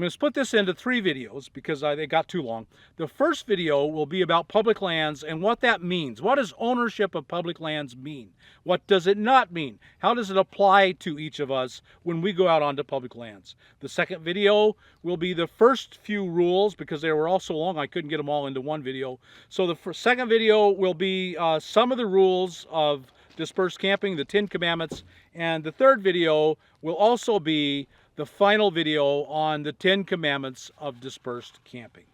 I'm going to split this into 3 videos because they got too long. The first video will be about public lands and what that means. What does ownership of public lands mean? What does it not mean? How does it apply to each of us when we go out onto public lands? The second video will be the first few rules, because they were all so long I couldn't get them all into one video. So the second video will be some of the rules of dispersed camping, the 10 commandments, and the third video will also be the final video on the 10 commandments of dispersed camping.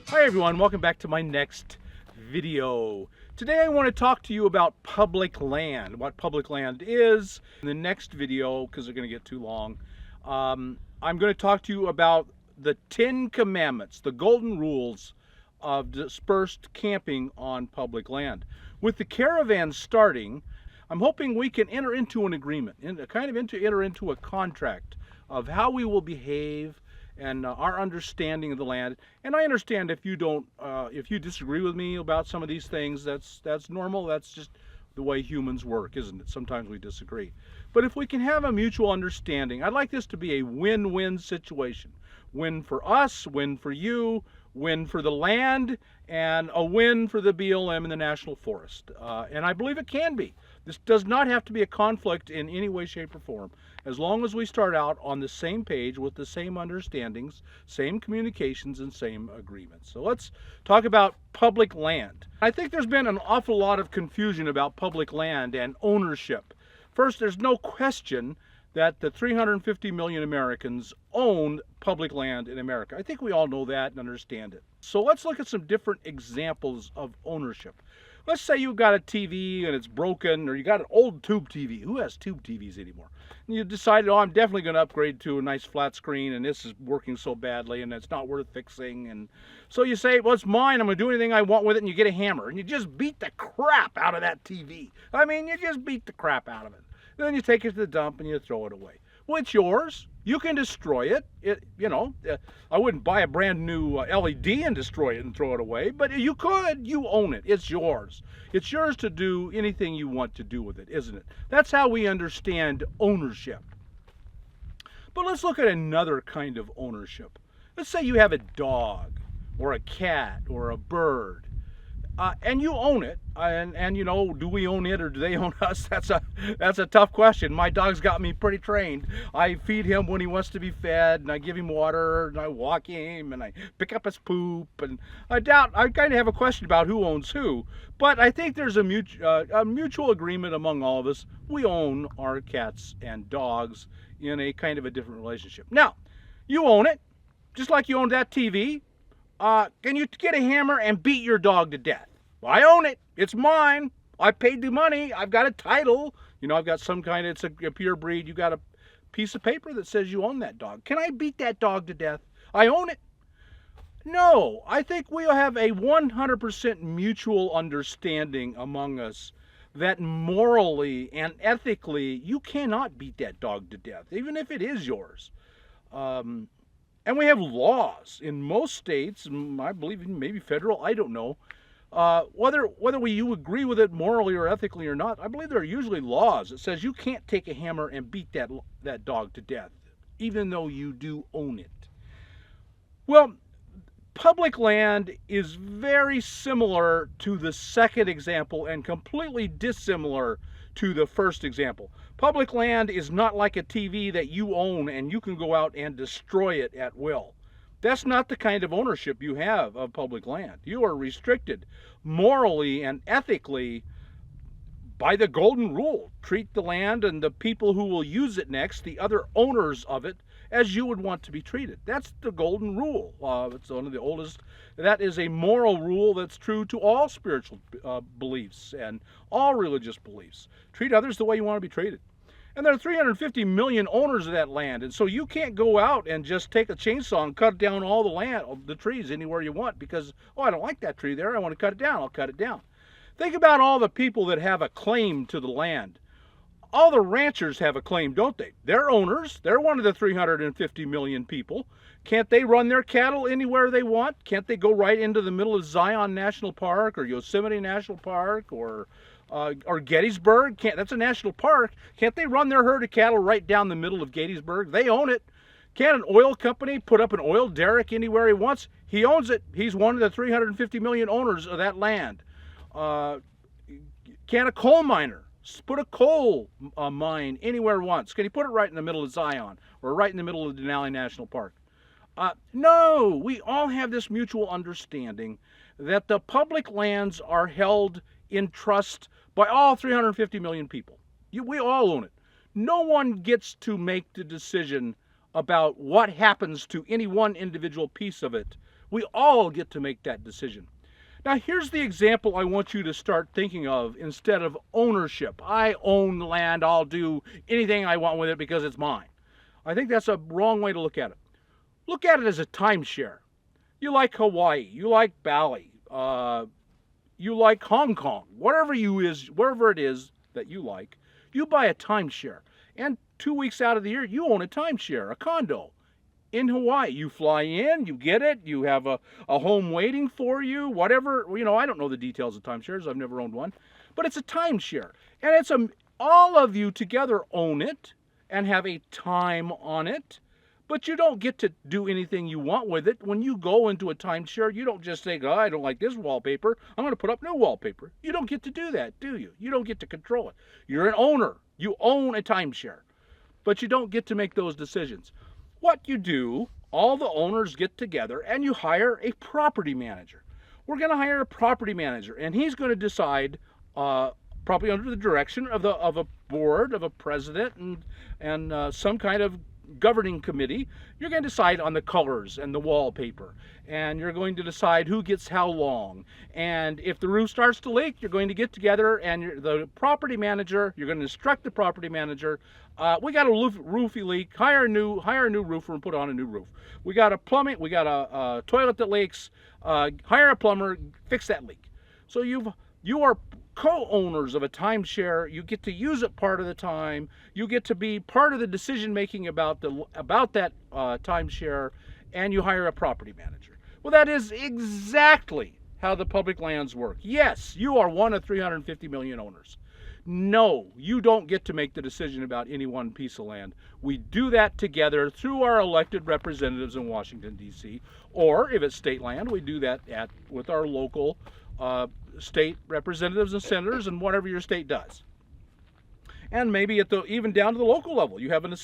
Hi everyone, welcome back to my next video. Today I want to talk to you about public land, what public land is. In the next video, because they're going to get too long, I'm going to talk to you about the 10 commandments, the golden rules of dispersed camping on public land. With the caravan starting, I'm hoping we can enter into an agreement, enter into a contract of how we will behave and our understanding of the land. And I understand if you don't, if you disagree with me about some of these things, that's normal. That's just the way humans work, isn't it? Sometimes we disagree. But if we can have a mutual understanding, I'd like this to be a win-win situation. Win for us, win for you, win for the land, and a win for the BLM and the National Forest. And I believe it can be. This does not have to be a conflict in any way, shape, or form. As long as we start out on the same page with the same understandings, same communications, and same agreements. So let's talk about public land. I think there's been an awful lot of confusion about public land and ownership. First, there's no question that the 350 million Americans own public land in America. I think we all know that and understand it. So let's look at some different examples of ownership. Let's say you've got a TV and it's broken, or you got an old tube TV. Who has tube TVs anymore? And you decided, oh, I'm definitely going to upgrade to a nice flat screen, and this is working so badly and it's not worth fixing. And so you say, well, it's mine. I'm going to do anything I want with it, and you get a hammer and you just beat the crap out of that TV. I mean, you just beat the crap out of it. Then you take it to the dump and you throw it away. Well, it's yours. You can destroy it. I wouldn't buy a brand new LED and destroy it and throw it away, but you could. You own it. It's yours. It's yours to do anything you want to do with it, isn't it? That's how we understand ownership. But let's look at another kind of ownership. Let's say you have a dog or a cat or a bird. And you own it, and you know, do we own it or do they own us? That's a tough question. My dog's got me pretty trained. I feed him when he wants to be fed, and I give him water, and I walk him, and I pick up his poop, and I kind of have a question about who owns who, but I think there's a mutual agreement among all of us. We own our cats and dogs in a kind of a different relationship. Now, you own it, just like you own that TV. Can you get a hammer and beat your dog to death? Well, I own it. It's mine. I paid the money. I've got a title. You know, I've got some kind of, it's a pure breed. You got a piece of paper that says you own that dog. Can I beat that dog to death? I own it. No, I think we'll have a 100% mutual understanding among us that morally and ethically, you cannot beat that dog to death, even if it is yours. And we have laws in most states, I believe maybe federal, I don't know. Whether you agree with it morally or ethically or not, I believe there are usually laws that says you can't take a hammer and beat that dog to death, even though you do own it. Well, public land is very similar to the second example and completely dissimilar to the first example. Public land is not like a TV that you own and you can go out and destroy it at will. That's not the kind of ownership you have of public land. You are restricted morally and ethically by the golden rule. Treat the land and the people who will use it next, the other owners of it, as you would want to be treated. That's the golden rule. It's one of the oldest. That is a moral rule that's true to all spiritual beliefs and all religious beliefs. Treat others the way you want to be treated. And there are 350 million owners of that land, and so you can't go out and just take a chainsaw and cut down all the trees anywhere you want because, oh, I don't like that tree there, I want to cut it down, I'll cut it down. Think about all the people that have a claim to the land. All the ranchers have a claim, don't they? They're owners. They're one of the 350 million people. Can't they run their cattle anywhere they want? Can't they go right into the middle of Zion National Park or Yosemite National Park or Or Gettysburg, that's a national park. Can't they run their herd of cattle right down the middle of Gettysburg? They own it. Can't an oil company put up an oil derrick anywhere he wants? He owns it. He's one of the 350 million owners of that land. Can a coal miner put a coal mine anywhere he wants? Can he put it right in the middle of Zion or right in the middle of Denali National Park? No, we all have this mutual understanding that the public lands are held in trust by all 350 million people. We all own it. No one gets to make the decision about what happens to any one individual piece of it. We all get to make that decision. Now, here's the example I want you to start thinking of instead of ownership. I own the land. I'll do anything I want with it because it's mine. I think that's a wrong way to look at it. Look at it as a timeshare. You like Hawaii. You like Bali. You like Hong Kong. Wherever it is that you like, you buy a timeshare. And 2 weeks out of the year, you own a timeshare, a condo in Hawaii. You fly in, you get it, you have a home waiting for you, whatever. I don't know the details of timeshares. I've never owned one. But it's a timeshare. And all of you together own it and have a time on it. But you don't get to do anything you want with it. When you go into a timeshare, you don't just say, I don't like this wallpaper, I'm going to put up new wallpaper. You don't get to do that, do you? You don't get to control it. You're an owner. You own a timeshare. But you don't get to make those decisions. What you do, all the owners get together and you hire a property manager. We're going to hire a property manager, and he's going to decide, probably under the direction of a board, of a president, and some kind of governing committee. You're going to decide on the colors and the wallpaper, and you're going to decide who gets how long. And if the roof starts to leak, you're going to get together and the property manager, you're going to instruct the property manager, we got a roofy leak, hire a new roofer and put on a new roof. We got a toilet that leaks, hire a plumber, fix that leak. So you are co-owners of a timeshare. You get to use it part of the time. You get to be part of the decision making about that timeshare, and you hire a property manager. Well, that is exactly how the public lands work. Yes, you are one of 350 million owners. No, you don't get to make the decision about any one piece of land. We do that together through our elected representatives in Washington, D.C., or if it's state land, we do that with our local state representatives and senators and whatever your state does. And maybe even down to the local level, you have a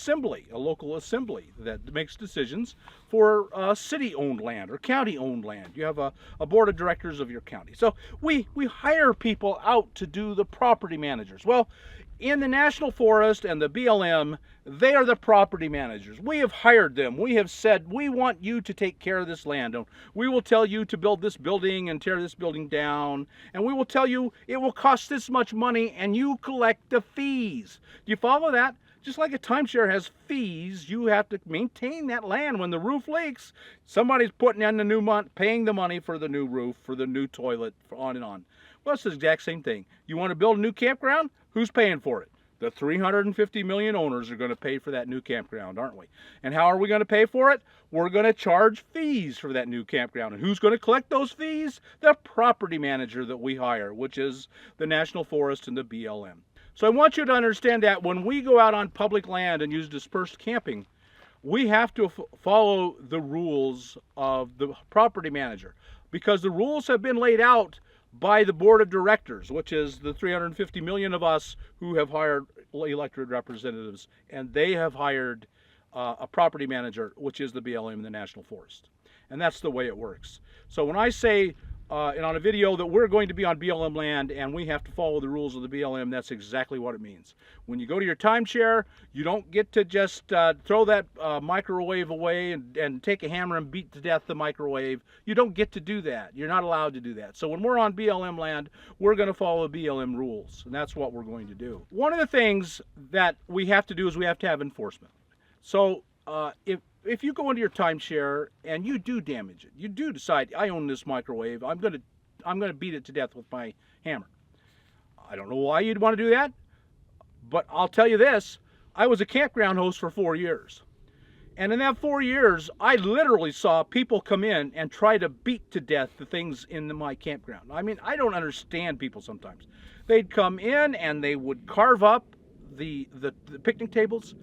local assembly that makes decisions for city-owned land or county-owned land. You have a board of directors of your county. So we hire people out to do the property managers. Well, in the National Forest and the BLM, they are the property managers. We have hired them. We have said, we want you to take care of this land. We will tell you to build this building and tear this building down. And we will tell you it will cost this much money, and you collect the fees. Do you follow that? Just like a timeshare has fees, you have to maintain that land. When the roof leaks, somebody's putting in the new month, paying the money for the new roof, for the new toilet, on and on. Well, it's the exact same thing. You want to build a new campground? Who's paying for it? The 350 million owners are going to pay for that new campground, aren't we? And how are we going to pay for it? We're going to charge fees for that new campground. And who's going to collect those fees? The property manager that we hire, which is the National Forest and the BLM. So I want you to understand that when we go out on public land and use dispersed camping, we have to follow the rules of the property manager, because the rules have been laid out by the board of directors, which is the 350 million of us who have hired elected representatives, and they have hired a property manager, which is the BLM and the National Forest. And that's the way it works. So when I say and on a video that we're going to be on BLM land and we have to follow the rules of the BLM, that's exactly what it means. When you go to your timeshare, you don't get to just throw that microwave away and take a hammer and beat to death the microwave. You don't get to do that. You're not allowed to do that. So when we're on BLM land, we're going to follow BLM rules, and that's what we're going to do. One of the things that we have to do is we have to have enforcement. So if you go into your timeshare and you do damage it, you do decide, I own this microwave, I'm gonna beat it to death with my hammer. I don't know why you'd want to do that, but I'll tell you this, I was a campground host for 4 years. And in that 4 years, I literally saw people come in and try to beat to death the things in my campground. I mean, I don't understand people sometimes. They'd come in and they would carve up the picnic tables.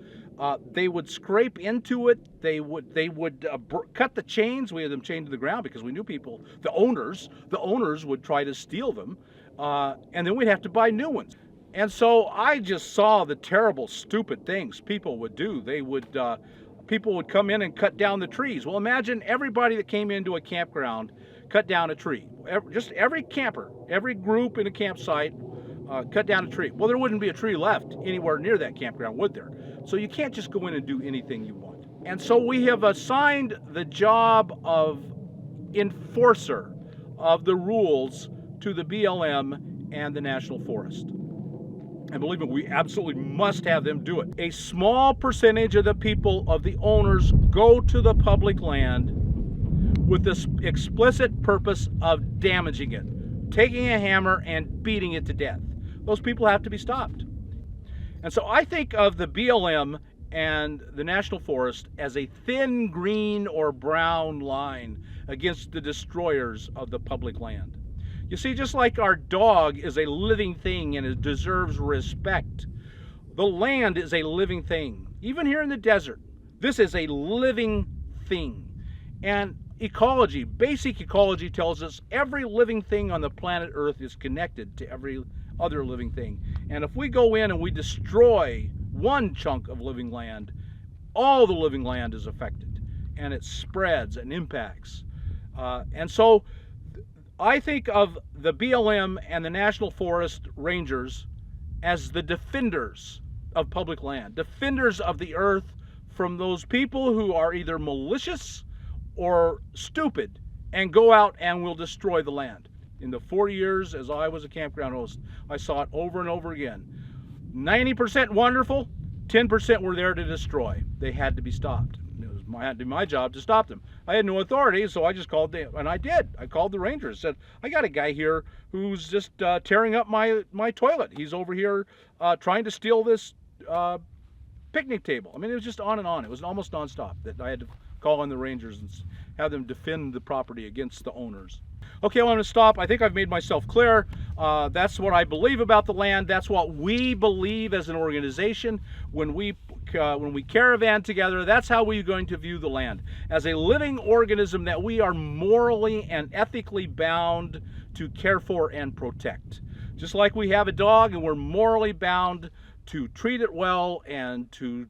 They would scrape into it. They would cut the chains. We had them chained to the ground because we knew people, the owners would try to steal them. And then we'd have to buy new ones. And so I just saw the terrible, stupid things people would do. People would come in and cut down the trees. Well, imagine everybody that came into a campground cut down a tree. Just every camper, every group in a campsite cut down a tree. Well, there wouldn't be a tree left anywhere near that campground, would there? So you can't just go in and do anything you want. And so we have assigned the job of enforcer of the rules to the BLM and the National Forest. And believe me, we absolutely must have them do it. A small percentage of the people, of the owners, go to the public land with this explicit purpose of damaging it, taking a hammer and beating it to death. Those people have to be stopped. And so I think of the BLM and the National Forest as a thin green or brown line against the destroyers of the public land. You see, just like our dog is a living thing and it deserves respect, the land is a living thing. Even here in the desert, this is a living thing. And ecology, basic ecology, tells us every living thing on the planet Earth is connected to every other living thing. And if we go in and we destroy one chunk of living land, all the living land is affected, and it spreads and impacts. And so I think of the BLM and the National Forest Rangers as the defenders of public land, defenders of the earth from those people who are either malicious or stupid and go out and will destroy the land. In the 4 years as I was a campground host, I saw it over and over again. 90% wonderful, 10% were there to destroy. They had to be stopped. It was my job to stop them. I had no authority, so I just called and I did. I called the rangers, said, I got a guy here who's just tearing up my toilet. He's over here trying to steal this picnic table. I mean, it was just on and on. It was almost nonstop that I had to call on the rangers and have them defend the property against the owners. Okay, well, I'm going to stop. I think I've made myself clear. That's what I believe about the land. That's what we believe as an organization. When we caravan together, that's how we're going to view the land. As a living organism that we are morally and ethically bound to care for and protect. Just like we have a dog and we're morally bound to treat it well and to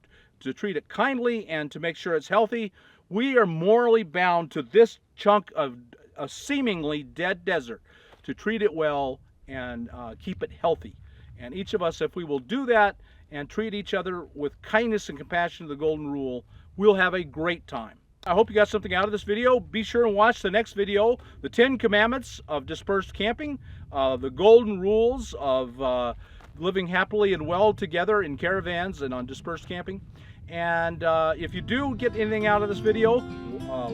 treat it kindly and to make sure it's healthy, we are morally bound to this chunk of a seemingly dead desert to treat it well and keep it healthy. And each of us, if we will do that and treat each other with kindness and compassion to the golden rule, we'll have a great time. I hope you got something out of this video. Be sure and watch the next video, the 10 Commandments of Dispersed Camping, the golden rules of living happily and well together in caravans and on dispersed camping. And if you do get anything out of this video,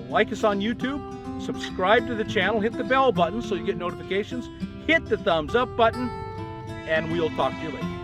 like us on YouTube, subscribe to the channel, hit the bell button so you get notifications, hit the thumbs up button, and we'll talk to you later.